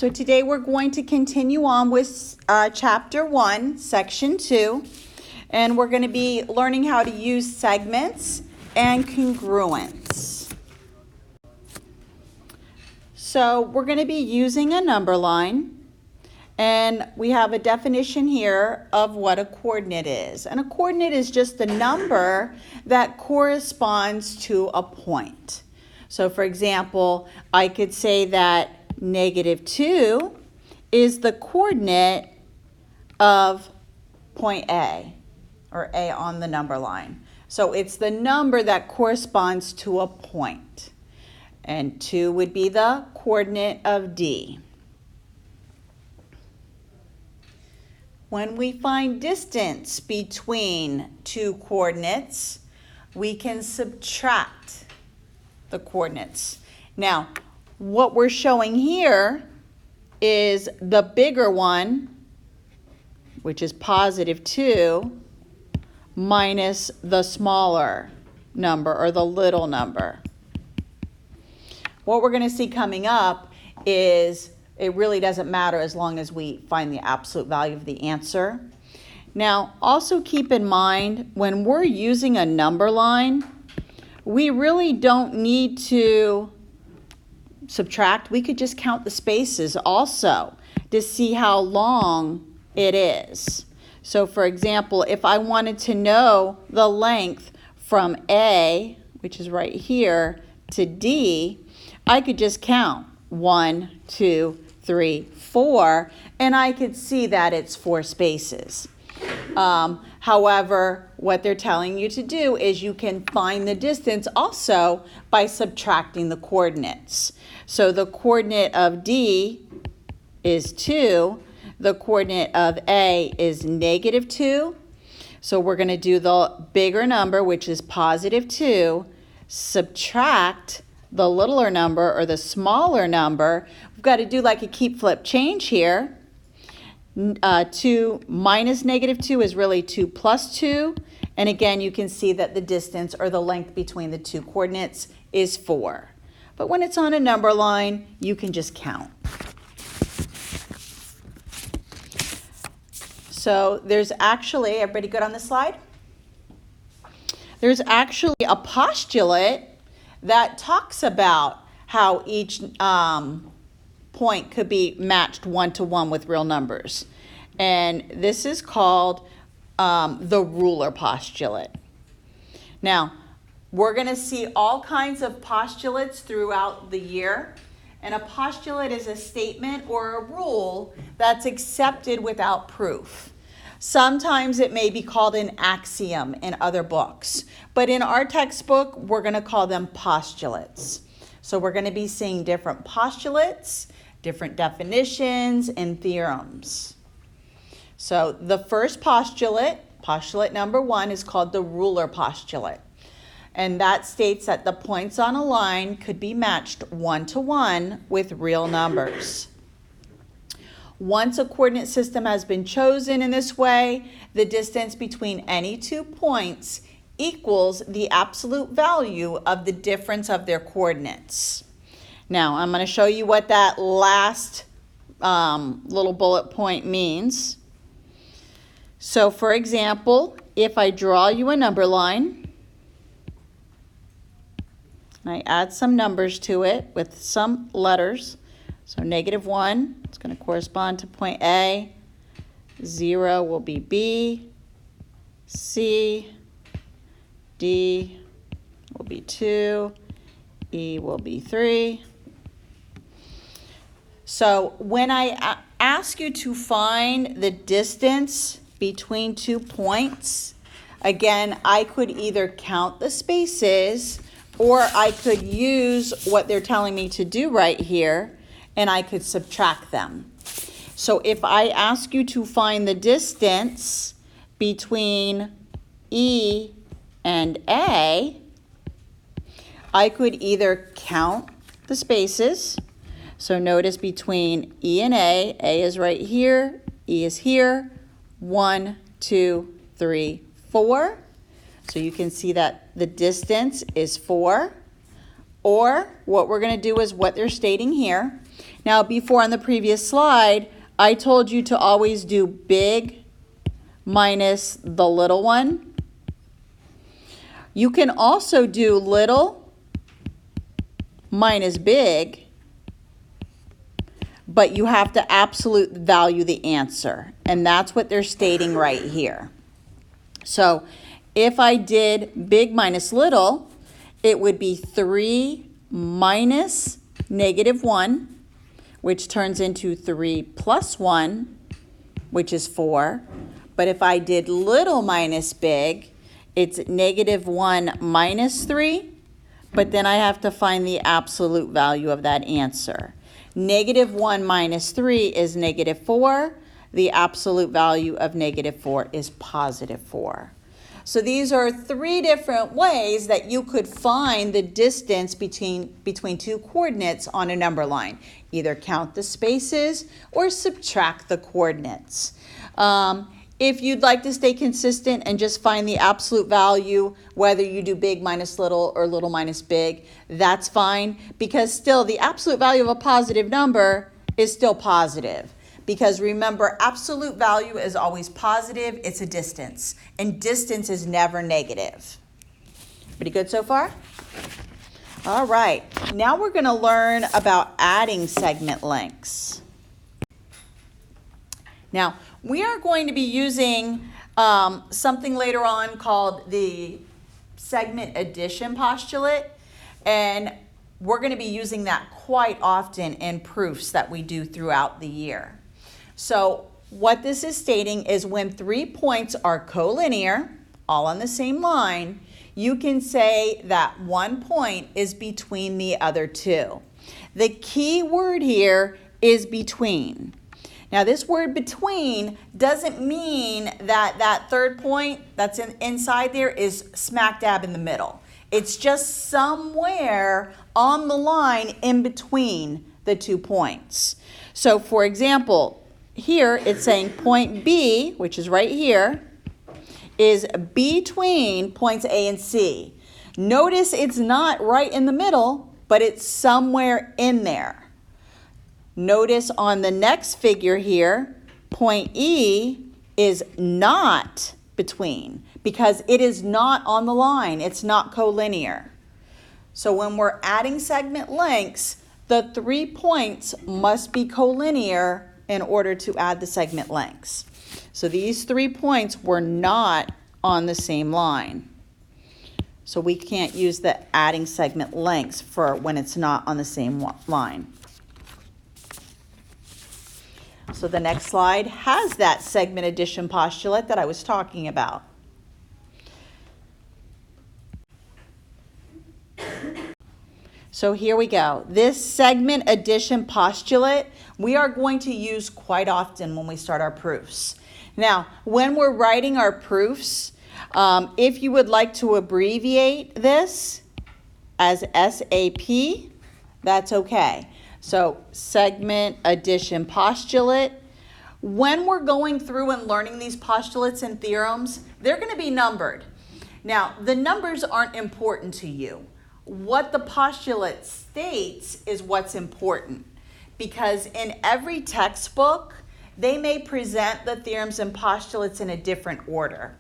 So today we're going to continue on with Chapter 1, Section 2, and we're going to be learning how to use segments and congruence. So we're going to be using a number line, and we have a definition here of what a coordinate is. And a coordinate is just a number that corresponds to a point. So for example, I could say that -2 is the coordinate of point A, or A on the number line. So it's the number that corresponds to a point. And 2 would be the coordinate of D. When we find distance between two coordinates, we can subtract the coordinates. Now, what we're showing here is the bigger one, which is +2, minus the smaller number, or the little number. What we're going to see coming up is it really doesn't matter as long as we find the absolute value of the answer. Now, also keep in mind, when we're using a number line, we really don't need to subtract. We could just count the spaces also to see how long it is. So for example, if I wanted to know the length from A, which is right here, to D, I could just count 1, 2, 3, 4, and I could see that it's 4 spaces. However, what they're telling you to do is you can find the distance also by subtracting the coordinates. So the coordinate of D is 2. The coordinate of A is -2. So we're going to do the bigger number, which is +2, subtract the littler number, or the smaller number. We've got to do like a keep flip change here. 2 minus -2 is really 2 plus 2. And again, you can see that the distance, or the length between the two coordinates, is 4. But when it's on a number line, you can just count. So there's actually, everybody good on this slide? There's actually a postulate that talks about how each point could be matched 1-to-1 with real numbers. And this is called the ruler postulate. Now, we're going to see all kinds of postulates throughout the year. And a postulate is a statement or a rule that's accepted without proof. Sometimes it may be called an axiom in other books. But in our textbook, we're going to call them postulates. So we're going to be seeing different postulates, different definitions, and theorems. So the first postulate, postulate number 1, is called the ruler postulate. And that states that the points on a line could be matched 1-to-1 with real numbers. Once a coordinate system has been chosen in this way, the distance between any two points equals the absolute value of the difference of their coordinates. Now, I'm going to show you what that last little bullet point means. So, for example, if I draw you a number line, and I add some numbers to it with some letters. So -1, it's going to correspond to point A. 0 will be B. C. D will be 2. E will be 3. So when I ask you to find the distance between 2 points, again, I could either count the spaces, or I could use what they're telling me to do right here, and I could subtract them. So if I ask you to find the distance between E and A, I could either count the spaces. So notice between E and A is right here, E is here, 1, 2, 3, 4. So you can see that the distance is 4. Or what we're going to do is what they're stating here. Now, before on the previous slide, I told you to always do big minus the little one. You can also do little minus big, but you have to absolute value the answer, and that's what they're stating right here. So if I did big minus little, it would be 3 minus -1, which turns into 3 plus 1, which is 4. But if I did little minus big, it's -1 minus 3, but then I have to find the absolute value of that answer. -1 minus 3 is -4. The absolute value of -4 is +4. So these are 3 different ways that you could find the distance between two coordinates on a number line. Either count the spaces or subtract the coordinates. If you'd like to stay consistent and just find the absolute value, whether you do big minus little or little minus big, that's fine, because still the absolute value of a positive number is still positive. Because remember, absolute value is always positive, it's a distance, and distance is never negative. Pretty good so far? All right, now we're going to learn about adding segment lengths. Now, we are going to be using something later on called the segment addition postulate, and we're going to be using that quite often in proofs that we do throughout the year. So what this is stating is when 3 points are collinear, all on the same line, you can say that 1 point is between the other 2. The key word here is between. Now this word between doesn't mean that that 3rd point that's inside there is smack dab in the middle. It's just somewhere on the line in between the 2 points. So for example, here it's saying point B, which is right here, is between points A and C. Notice it's not right in the middle, but it's somewhere in there. Notice on the next figure here, point E is not between because it is not on the line. It's not collinear. So when we're adding segment lengths, the 3 points must be collinear in order to add the segment lengths. So these 3 points were not on the same line. So we can't use the adding segment lengths for when it's not on the same line. So the next slide has that segment addition postulate that I was talking about. So here we go. This segment addition postulate we are going to use quite often when we start our proofs. Now, when we're writing our proofs, if you would like to abbreviate this as SAP, that's okay. So segment addition postulate. When we're going through and learning these postulates and theorems, they're going to be numbered. Now, the numbers aren't important to you. What the postulate states is what's important, because in every textbook, they may present the theorems and postulates in a different order.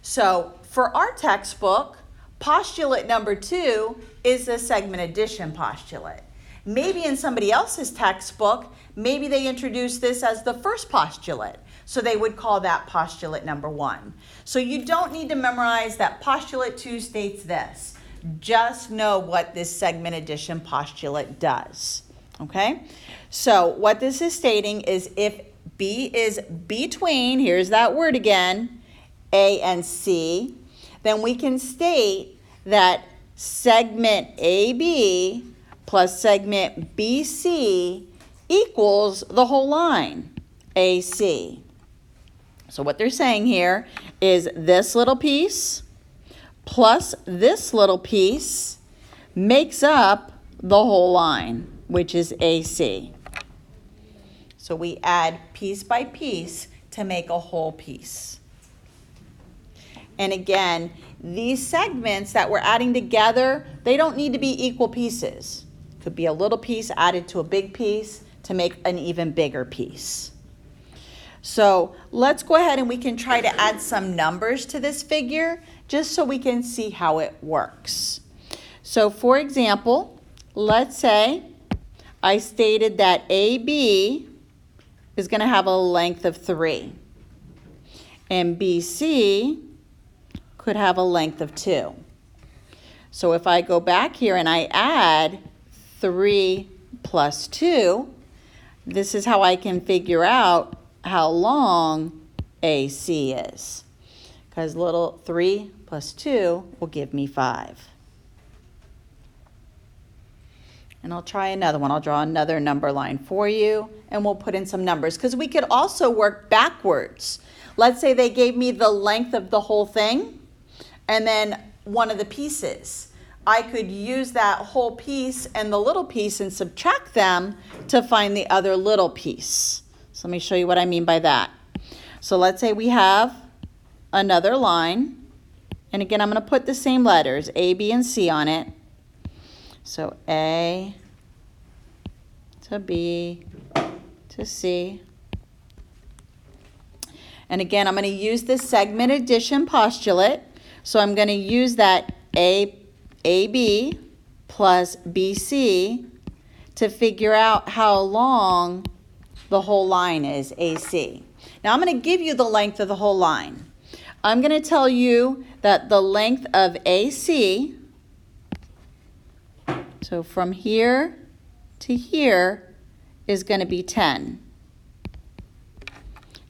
So for our textbook, postulate number 2 is the segment addition postulate. Maybe in somebody else's textbook, maybe they introduce this as the first postulate. So they would call that postulate number 1. So you don't need to memorize that postulate 2 states this. Just know what this segment addition postulate does. Okay? So what this is stating is if B is between, here's that word again, A and C, then we can state that segment AB plus segment BC equals the whole line, AC. So what they're saying here is this little piece plus this little piece makes up the whole line, which is AC. So we add piece by piece to make a whole piece. And again, these segments that we're adding together, they don't need to be equal pieces. Could be a little piece added to a big piece to make an even bigger piece. So let's go ahead and we can try to add some numbers to this figure just so we can see how it works. So for example, let's say I stated that AB is going to have a length of 3 and BC could have a length of 2. So if I go back here and I add 3 plus 2, this is how I can figure out how long AC is. Because little 3 plus 2 will give me 5. And I'll try another one. I'll draw another number line for you, and we'll put in some numbers. Because we could also work backwards. Let's say they gave me the length of the whole thing, and then one of the pieces. I could use that whole piece and the little piece and subtract them to find the other little piece. So let me show you what I mean by that. So let's say we have another line. And again, I'm going to put the same letters, A, B, and C on it. So A to B to C. And again, I'm going to use this segment addition postulate. So I'm going to use that AB plus BC to figure out how long the whole line is, AC. Now I'm going to give you the length of the whole line. I'm going to tell you that the length of AC, so from here to here, is going to be 10.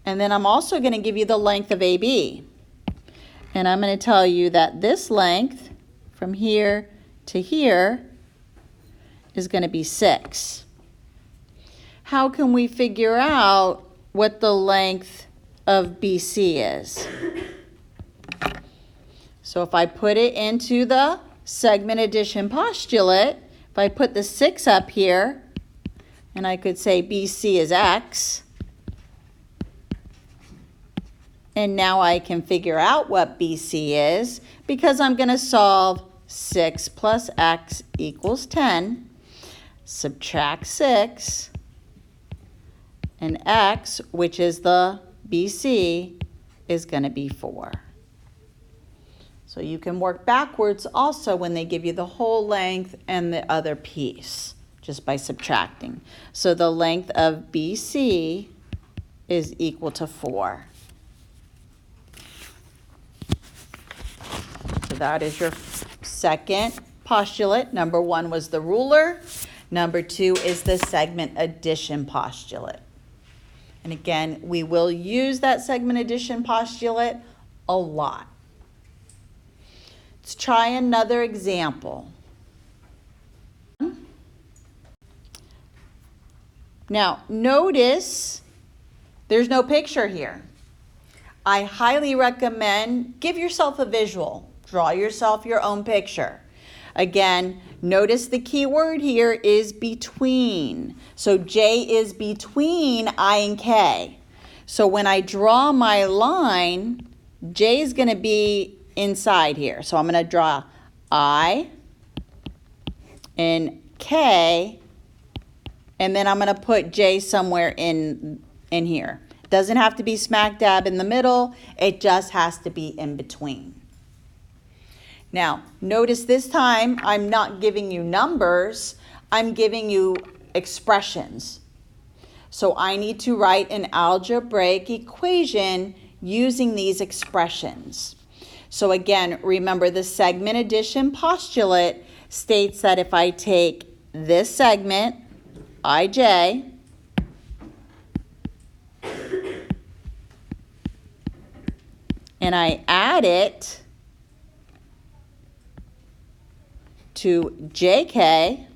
And then I'm also going to give you the length of AB. And I'm going to tell you that this length from here to here is going to be 6. How can we figure out what the length of BC is? So if I put it into the segment addition postulate, if I put the 6 up here, and I could say BC is X, and now I can figure out what BC is because I'm going to solve 6 plus X equals 10, subtract 6, and X, which is the BC, is going to be 4. So you can work backwards also when they give you the whole length and the other piece, just by subtracting. So the length of BC is equal to 4. So that is your second postulate. Number 1 was the ruler. Number 2 is the segment addition postulate. And again, we will use that segment addition postulate a lot. Let's try another example. Now, notice there's no picture here. I highly recommend give yourself a visual. Draw yourself your own picture. Again, notice the key word here is between. So J is between I and K. So when I draw my line, J is going to be inside here. So I'm going to draw I and K, and then I'm going to put J somewhere in here. It doesn't have to be smack dab in the middle. It just has to be in between. Now, notice this time I'm not giving you numbers. I'm giving you expressions. So I need to write an algebraic equation using these expressions. So again, remember the segment addition postulate states that if I take this segment, IJ, and I add it to JK,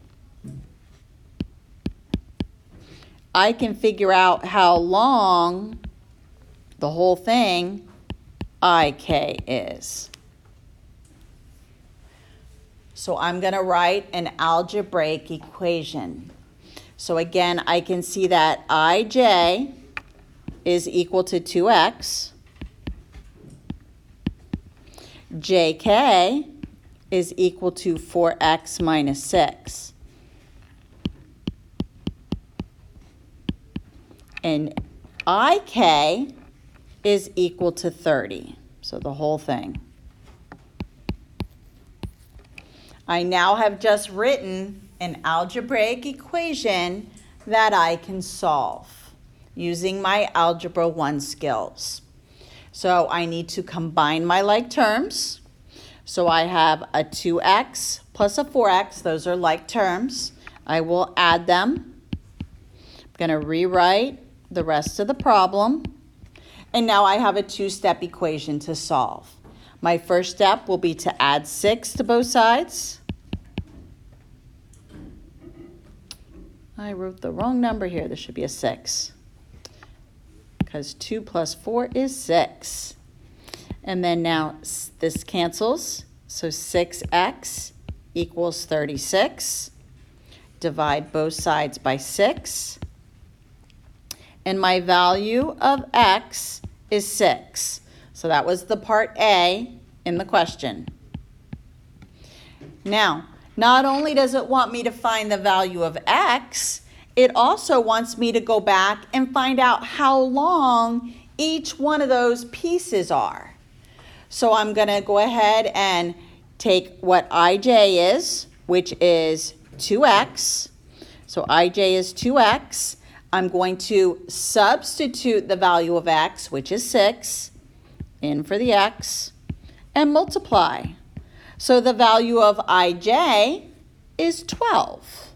I can figure out how long the whole thing IK is. So I'm going to write an algebraic equation. So again, I can see that IJ is equal to 2x. JK is equal to 4x minus 6. And IK is equal to 30. So the whole thing. I now have just written an algebraic equation that I can solve using my Algebra 1 skills. So I need to combine my like terms. So I have a 2x plus a 4x. Those are like terms. I will add them. I'm going to rewrite the rest of the problem. And now I have a two-step equation to solve. My first step will be to add 6 to both sides. I wrote the wrong number here. There should be a 6. Because 2 plus 4 is 6. And then now this cancels. So 6x equals 36. Divide both sides by 6. And my value of x is 6. So that was the part A in the question. Now, not only does it want me to find the value of x, it also wants me to go back and find out how long each one of those pieces are. So I'm going to go ahead and take what ij is, which is 2x. So ij is 2x. I'm going to substitute the value of x, which is 6, in for the x, and multiply. So the value of ij is 12.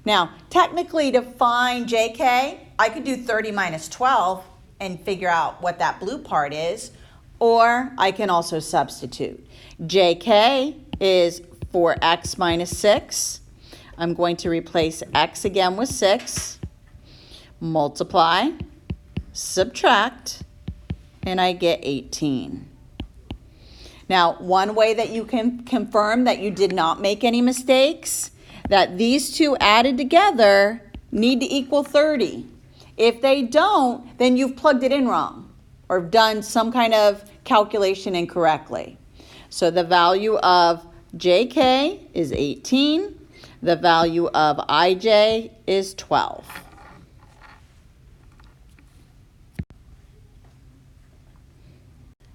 Now, technically to find jk, I could do 30 minus 12 and figure out what that blue part is, or I can also substitute. jk is 4x minus 6. I'm going to replace x again with 6, multiply, subtract, and I get 18. Now, one way that you can confirm that you did not make any mistakes, that these two added together need to equal 30. If they don't, then you've plugged it in wrong or done some kind of calculation incorrectly. So the value of jk is 18. The value of ij is 12.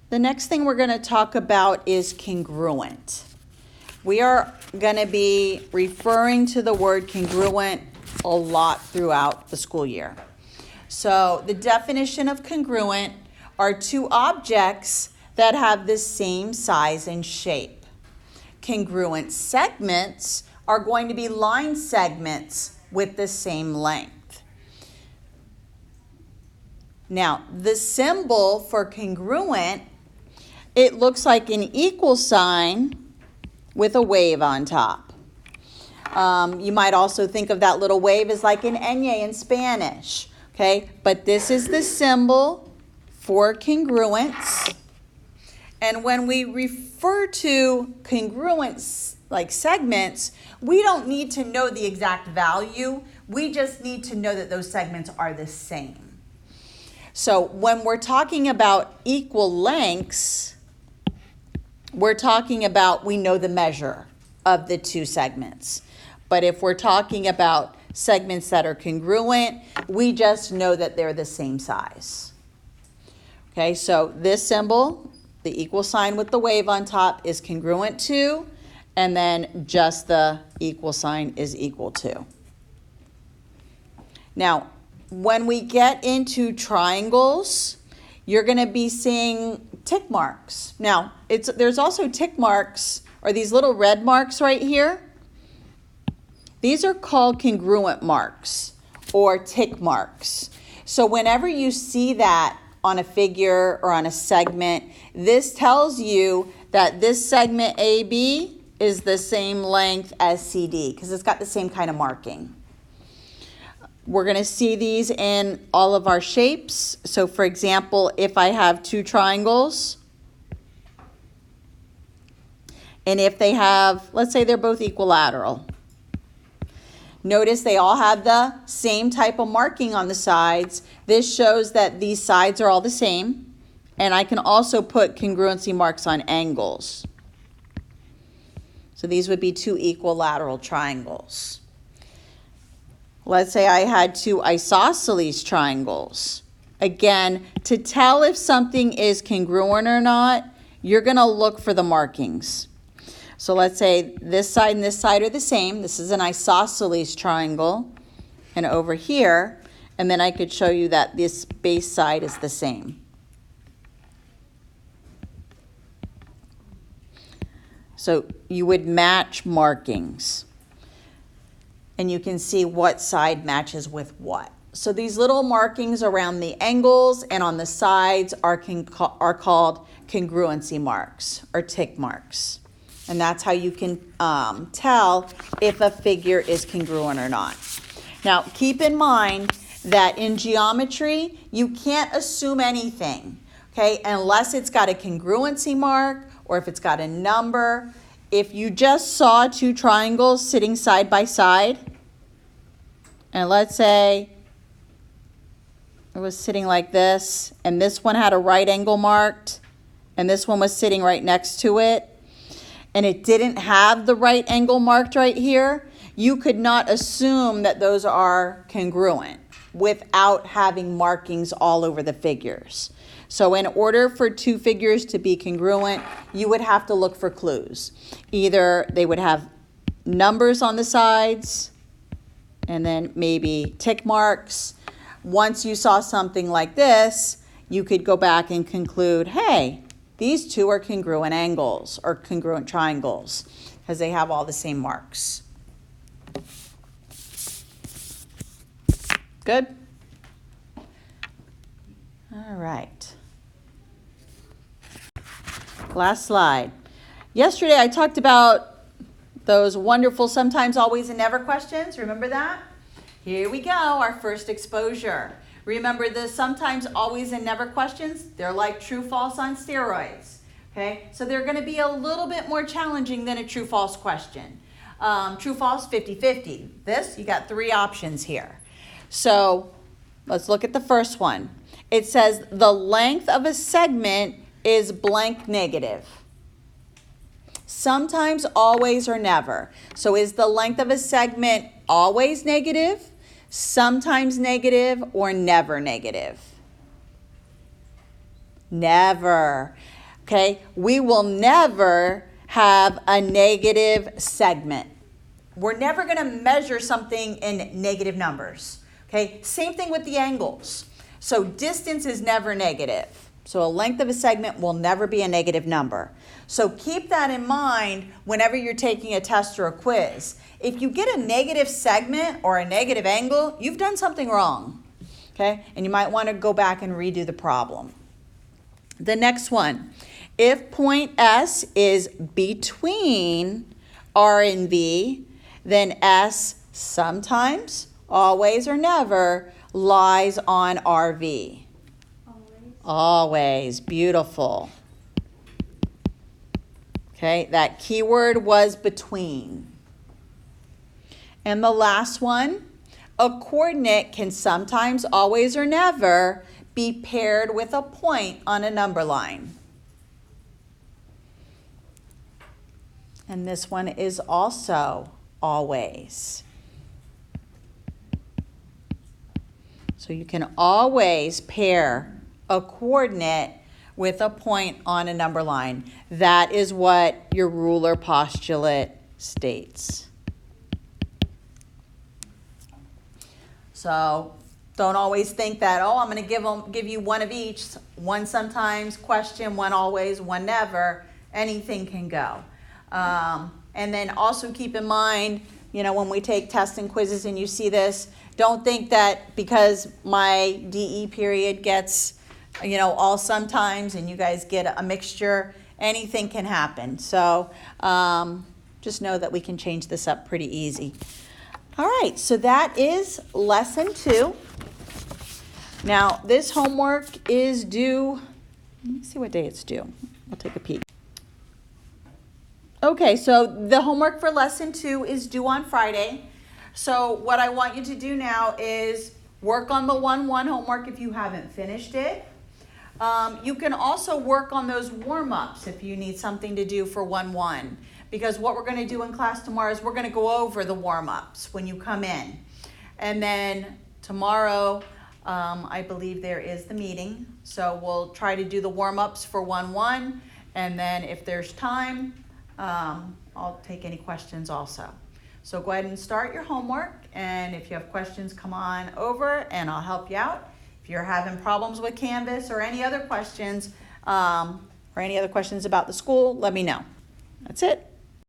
The next thing we're going to talk about is congruent. We are going to be referring to the word congruent a lot throughout the school year. So the definition of congruent are two objects that have the same size and shape. Congruent segments are going to be line segments with the same length. Now, the symbol for congruent, it looks like an equal sign with a wave on top. You might also think of that little wave as like an ñ in Spanish, okay? But this is the symbol for congruence. And when we refer to congruence, like segments, we don't need to know the exact value. We just need to know that those segments are the same. So when we're talking about equal lengths, we're talking about we know the measure of the two segments. But if we're talking about segments that are congruent, we just know that they're the same size. Okay, so this symbol, the equal sign with the wave on top, is congruent to, and then just the equal sign is equal to. Now, when we get into triangles, you're going to be seeing tick marks. Now, there's also tick marks, or these little red marks right here. These are called congruent marks or tick marks. So whenever you see that on a figure or on a segment, this tells you that this segment AB is the same length as CD because it's got the same kind of marking. We're going to see these in all of our shapes. So for example, if I have two triangles, and if they have, let's say they're both equilateral. Notice they all have the same type of marking on the sides. This shows that these sides are all the same. And I can also put congruency marks on angles. So these would be two equilateral triangles. let's say I had two isosceles triangles. Again, to tell if something is congruent or not, you're going to look for the markings. So let's say this side and this side are the same. This is an isosceles triangle. And over here, and then I could show you that this base side is the same. So you would match markings. And you can see what side matches with what. So these little markings around the angles and on the sides are called congruency marks or tick marks. And that's how you can tell if a figure is congruent or not. Now, keep in mind that in geometry, you can't assume anything, okay, unless it's got a congruency mark or if it's got a number. If you just saw two triangles sitting side by side, and let's say it was sitting like this, and this one had a right angle marked, and this one was sitting right next to it, and it didn't have the right angle marked right here, you could not assume that those are congruent without having markings all over the figures. So in order for two figures to be congruent, you would have to look for clues. Either they would have numbers on the sides, and then maybe tick marks. Once you saw something like this, you could go back and conclude, hey, these two are congruent angles or congruent triangles because they have all the same marks. Good? All right. Last slide. Yesterday I talked about those wonderful sometimes, always, and never questions. Remember that? Here we go, our first exposure. Remember the sometimes, always, and never questions? They're like true, false on steroids. Okay, so they're going to be a little bit more challenging than a true, false question. True, false, 50-50. This, you got three options here. So let's look at the first one. It says the length of a segment is blank negative. Sometimes, always, or never. So is the length of a segment always negative, sometimes negative, or never negative? Never. Okay, we will never have a negative segment. We're never going to measure something in negative numbers. Okay, same thing with the angles. So distance is never negative. So a length of a segment will never be a negative number. So keep that in mind whenever you're taking a test or a quiz. If you get a negative segment or a negative angle, you've done something wrong. Okay, and you might want to go back and redo the problem. The next one. If point S is between R and V, then S sometimes, always, or never lies on RV. Always. Beautiful. Okay, that keyword was between. And the last one, a coordinate can sometimes, always, or never be paired with a point on a number line. And this one is also always. So you can always pair a coordinate with a point on a number line. That is what your ruler postulate states. So don't always think that, oh, I'm going to give you one of each. One sometimes, question, one always, one never. Anything can go. And then also keep in mind, you know, when we take tests and quizzes and you see this, don't think that because my DE period gets, you know, all sometimes and you guys get a mixture, anything can happen. So just know that we can change this up pretty easy. All right, so that is lesson 2. Now, this homework is due, let me see what day it's due. I'll take a peek. Okay, so the homework for lesson 2 is due on Friday. So what I want you to do now is work on the 1-1 homework if you haven't finished it. You can also work on those warm-ups if you need something to do for 1-1. Because what we're going to do in class tomorrow is we're going to go over the warm-ups when you come in. And then tomorrow, I believe there is the meeting. So we'll try to do the warm-ups for 1-1. And then if there's time, I'll take any questions also. So go ahead and start your homework. And if you have questions, come on over and I'll help you out. If you're having problems with Canvas or any other questions about the school, let me know. That's it.